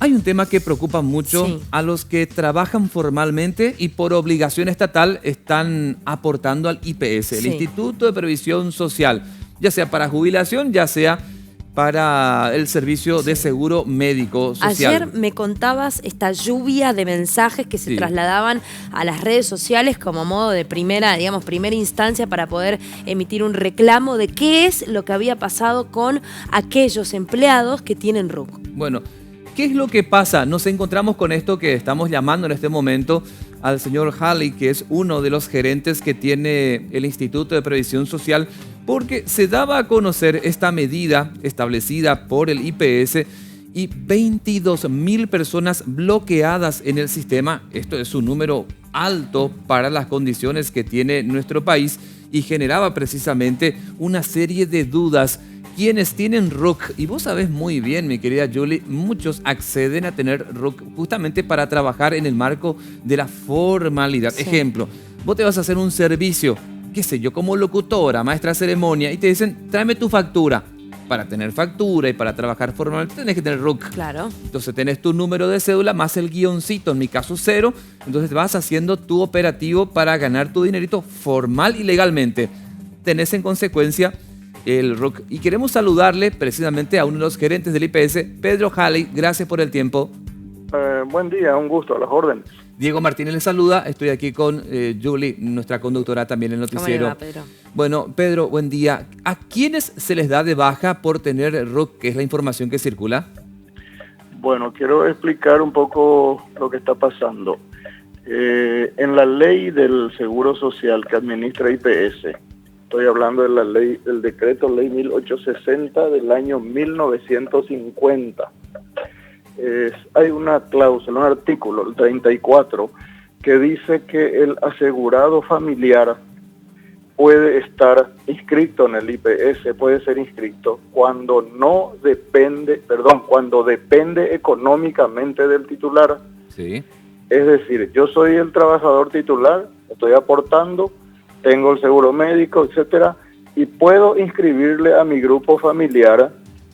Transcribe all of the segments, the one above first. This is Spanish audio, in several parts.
Hay un tema que preocupa mucho Sí. a los que trabajan formalmente y por obligación estatal están aportando al IPS, el Sí. Instituto de Previsión Social, ya sea para jubilación, ya sea para el servicio de seguro médico social. Ayer me contabas esta lluvia de mensajes que se Sí. trasladaban a las redes sociales como modo de primera instancia para poder emitir un reclamo de qué es lo que había pasado con aquellos empleados que tienen RUC. Bueno, ¿qué es lo que pasa? Nos encontramos con esto que estamos llamando en este momento al señor Halley, que es uno de los gerentes que tiene el Instituto de Previsión Social, porque se daba a conocer esta medida establecida por el IPS y 22.000 personas bloqueadas en el sistema. Esto es un número alto para las condiciones que tiene nuestro país y generaba precisamente una serie de dudas. Quienes tienen RUC, y vos sabés muy bien, mi querida Julie, muchos acceden a tener RUC justamente para trabajar en el marco de la formalidad. Sí. Ejemplo, vos te vas a hacer un servicio, qué sé yo, como locutora, maestra de ceremonia, y te dicen, tráeme tu factura. Para tener factura y para trabajar formalmente tenés que tener RUC. Claro. Entonces tenés tu número de cédula más el guioncito, en mi caso 0. Entonces vas haciendo tu operativo para ganar tu dinerito formal y legalmente. Tenés en consecuencia el RUC. Y queremos saludarle precisamente a uno de los gerentes del IPS, Pedro Halley. Gracias por el tiempo. Buen día, un gusto, a las órdenes. Diego Martínez le saluda. Estoy aquí con Julie, nuestra conductora también en el ¿Cómo le noticiero. va, Pedro? Bueno, Pedro, buen día. ¿A quiénes se les da de baja por tener RUC, que es la información que circula? Bueno, quiero explicar un poco lo que está pasando. En la ley del Seguro Social que administra IPS, estoy hablando de la ley, del decreto ley 1860 del año 1950. Hay una cláusula, un artículo, el 34, que dice que el asegurado familiar puede estar inscrito en el IPS, puede ser inscrito cuando cuando depende económicamente del titular. Sí. Es decir, yo soy el trabajador titular, estoy aportando, tengo el seguro médico, etcétera, y puedo inscribirle a mi grupo familiar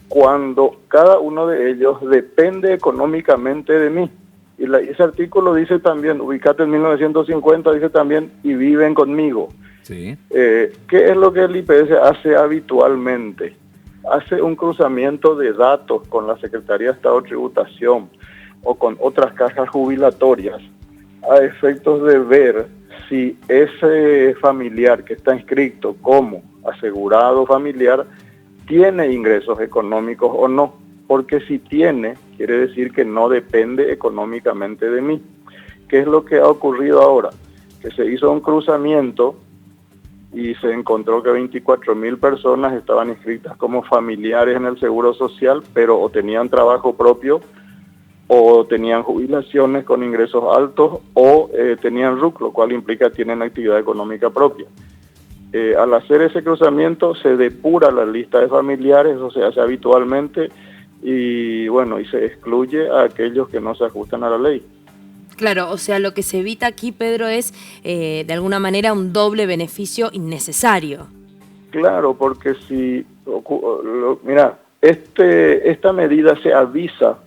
cuando cada uno de ellos depende económicamente de mí. Y ese artículo dice también, ubicate en 1950, dice también, y viven conmigo. Sí. ¿Qué es lo que el IPS hace habitualmente? Hace un cruzamiento de datos con la Secretaría de Estado de Tributación o con otras cajas jubilatorias a efectos de ver si ese familiar que está inscrito como asegurado familiar tiene ingresos económicos o no, porque si tiene, quiere decir que no depende económicamente de mí. ¿Qué es lo que ha ocurrido ahora? Que se hizo un cruzamiento y se encontró que 24.000 personas estaban inscritas como familiares en el Seguro Social, pero o tenían trabajo propio, o tenían jubilaciones con ingresos altos, o tenían RUC, lo cual implica que tienen actividad económica propia. Al hacer ese cruzamiento se depura la lista de familiares, eso se hace habitualmente, y bueno, y se excluye a aquellos que no se ajustan a la ley. Claro, o sea, lo que se evita aquí, Pedro, es de alguna manera un doble beneficio innecesario. Claro, porque si, mira, esta medida se avisa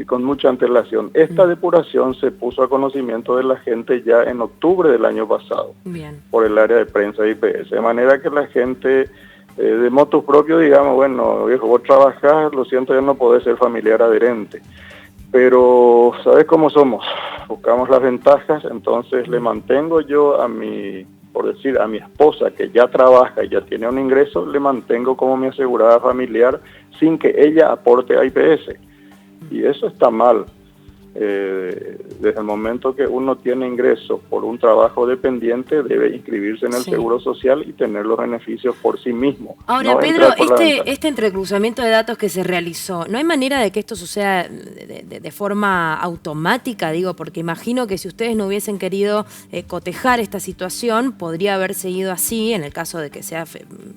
con mucha antelación. Esta depuración se puso a conocimiento de la gente ya en octubre del año pasado. Bien. Por el área de prensa de IPS, de manera que la gente de motus propio, digamos, bueno, viejo, vos trabajás, lo siento, ya no podés ser familiar adherente. Pero, ¿sabes cómo somos? Buscamos las ventajas, entonces le mantengo yo a mi esposa que ya trabaja y ya tiene un ingreso, le mantengo como mi asegurada familiar sin que ella aporte a IPS. Y eso está mal. Desde el momento que uno tiene ingresos por un trabajo dependiente, debe inscribirse en el Seguro Social y tener los beneficios por sí mismo. Ahora, no Pedro, este entrecruzamiento de datos que se realizó, ¿no hay manera de que esto suceda de forma automática? Digo, porque imagino que si ustedes no hubiesen querido cotejar esta situación, podría haber seguido así, en el caso de que sea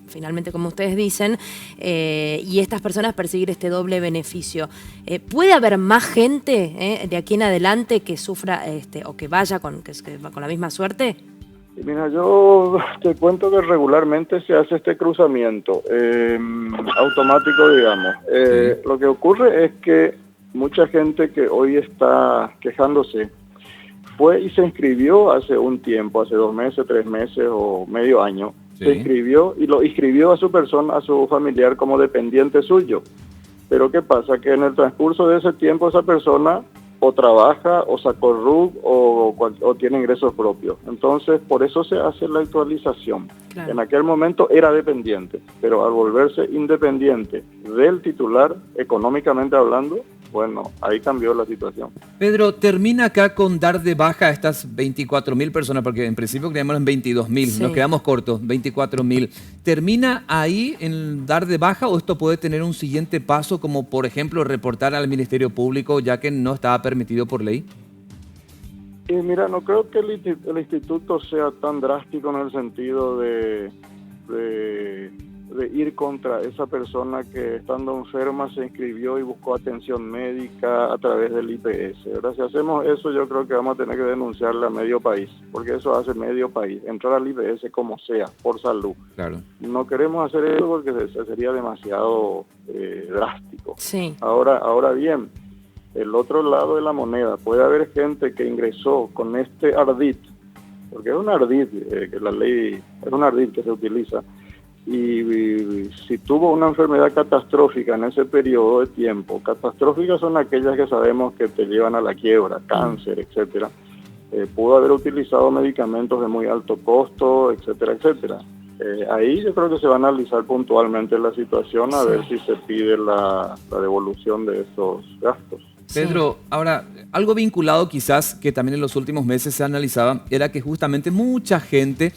finalmente como ustedes dicen, y estas personas perseguir este doble beneficio. ¿Puede haber más gente de aquí en adelante que sufra o que vaya con la misma suerte? Mira, yo te cuento que regularmente se hace este cruzamiento automático, digamos. Lo que ocurre es que mucha gente que hoy está quejándose fue y se inscribió hace un tiempo, hace 2 meses, 3 meses o medio año. Sí. Se inscribió y lo inscribió a su persona, a su familiar como dependiente suyo. Pero ¿qué pasa? Que en el transcurso de ese tiempo esa persona o trabaja o sacó RUC o tiene ingresos propios. Entonces, por eso se hace la actualización. Claro. En aquel momento era dependiente, pero al volverse independiente del titular, económicamente hablando, bueno, ahí cambió la situación. Pedro, termina acá con dar de baja a estas 24.000 personas, porque en principio creíamos en 22.000, Sí. nos quedamos cortos, 24.000. ¿Termina ahí en dar de baja o esto puede tener un siguiente paso, como por ejemplo reportar al Ministerio Público, ya que no estaba permitido por ley? Y mira, no creo que el instituto sea tan drástico en el sentido de ir contra esa persona que estando enferma se inscribió y buscó atención médica a través del IPS, ¿verdad? Si hacemos eso, yo creo que vamos a tener que denunciarle a medio país, porque eso hace medio país, entrar al IPS como sea, por salud. Claro. No queremos hacer eso porque sería demasiado drástico. Sí. Ahora bien, el otro lado de la moneda, puede haber gente que ingresó con este ardid, porque es un ardid, que la ley es un ardid que se utiliza, y si tuvo una enfermedad catastrófica en ese periodo de tiempo, catastróficas son aquellas que sabemos que te llevan a la quiebra, cáncer, etcétera, pudo haber utilizado medicamentos de muy alto costo, etcétera, etcétera. Ahí yo creo que se va a analizar puntualmente la situación a ver si se pide la devolución de esos gastos. Pedro, ahora, algo vinculado quizás que también en los últimos meses se analizaba, era que justamente mucha gente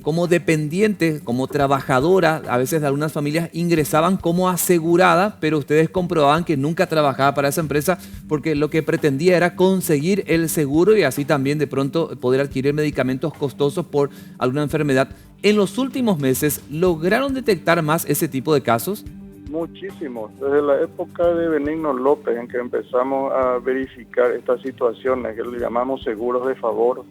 como dependiente, como trabajadora, a veces de algunas familias ingresaban como asegurada, pero ustedes comprobaban que nunca trabajaba para esa empresa porque lo que pretendía era conseguir el seguro y así también de pronto poder adquirir medicamentos costosos por alguna enfermedad. En los últimos meses, ¿lograron detectar más ese tipo de casos? Muchísimos. Desde la época de Benigno López, en que empezamos a verificar estas situaciones que le llamamos seguros de favor,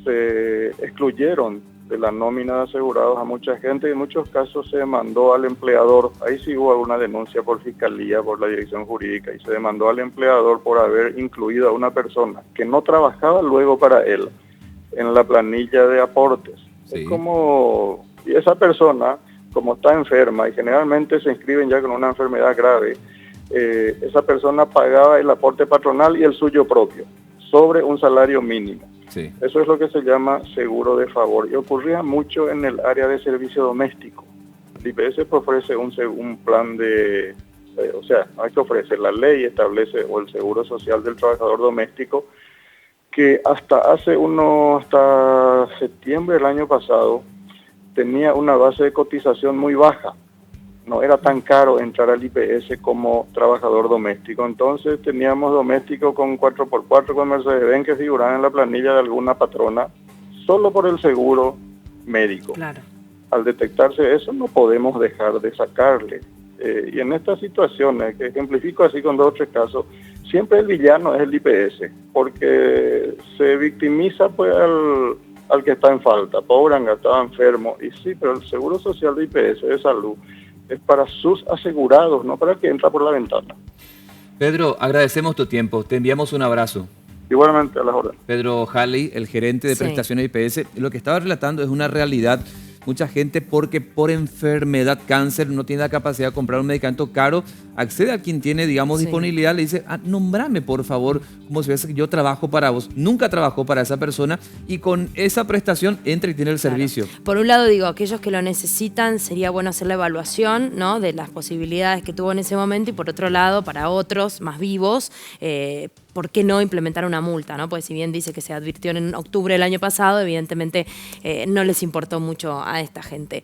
se excluyeron de la nómina de asegurados a mucha gente y en muchos casos se demandó al empleador. Ahí sí hubo alguna denuncia por fiscalía, por la dirección jurídica, y se demandó al empleador por haber incluido a una persona que no trabajaba luego para él en la planilla de aportes. Sí. Es como, y esa persona, como está enferma y generalmente se inscriben ya con una enfermedad grave, esa persona pagaba el aporte patronal y el suyo propio sobre un salario mínimo. Sí. Eso es lo que se llama seguro de favor y ocurría mucho en el área de servicio doméstico. El IPS ofrece un plan de, o sea, no es que ofrece, la ley establece, o el seguro social del trabajador doméstico, que hasta septiembre del año pasado tenía una base de cotización muy baja. No era tan caro entrar al IPS como trabajador doméstico. Entonces teníamos domésticos con 4x4 con Mercedes-Benz que figuraban en la planilla de alguna patrona solo por el seguro médico. Claro. Al detectarse eso no podemos dejar de sacarle. Y en estas situaciones, que ejemplifico así con 2 o 3 casos, siempre el villano es el IPS, porque se victimiza pues al que está en falta, pobre, estaba enfermo, y sí, pero el seguro social de IPS de salud es para sus asegurados, no para el que entra por la ventana. Pedro, agradecemos tu tiempo, te enviamos un abrazo. Igualmente, a las órdenes. Pedro Halley, el gerente de prestaciones IPS, lo que estaba relatando es una realidad. Mucha gente, porque por enfermedad, cáncer, no tiene la capacidad de comprar un medicamento caro, accede a quien tiene, digamos, disponibilidad, le dice, nombrame por favor, como si fuese que yo trabajo para vos. Nunca trabajó para esa persona y con esa prestación entra y tiene el servicio. Por un lado, digo, aquellos que lo necesitan, sería bueno hacer la evaluación, ¿no?, de las posibilidades que tuvo en ese momento, y por otro lado, para otros más vivos, ¿por qué no implementar una multa, ¿no? Pues si bien dice que se advirtió en octubre del año pasado, evidentemente no les importó mucho a esta gente.